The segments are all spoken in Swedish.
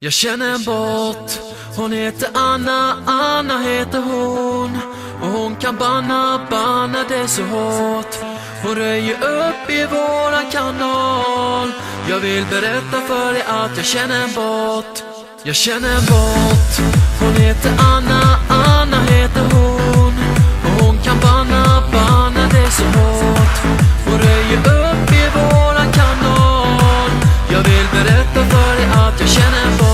Jag känner en bot, hon heter Anna, Anna heter hon. Och hon kan banna det så hårt. Hon röjer upp i våran kanal. Jag vill berätta för dig att jag känner en bot. Jag känner en bot, hon heter Anna, Anna heter hon. Och hon kan banna det så hårt. Hon röjer upp i våran kanal. Jag vill berätta för dig att jag känner en bot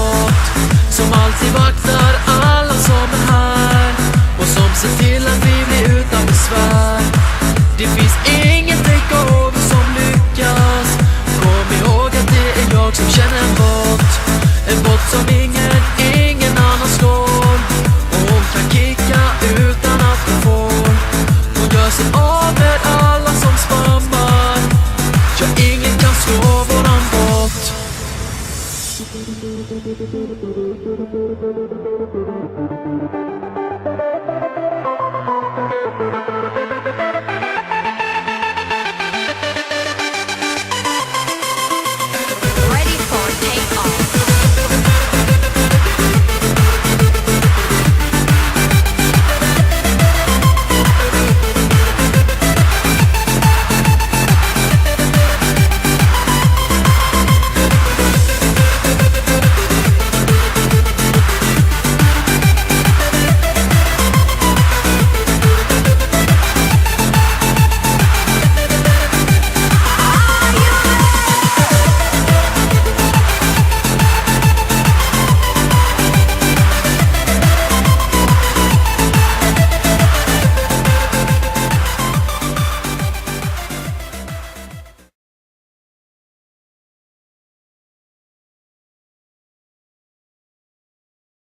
som alltid vaktar alla som är här och som ser till att vi blir utan besvär. Det finns ingen takeover som lyckas. Kom ihåg att det är jag som känner en bot. En bot som ingen annan slår. Och hon kan kicka utan att hon får. Hon gör sig av med alla som spammar. Ja, ingen kan slå våran bot.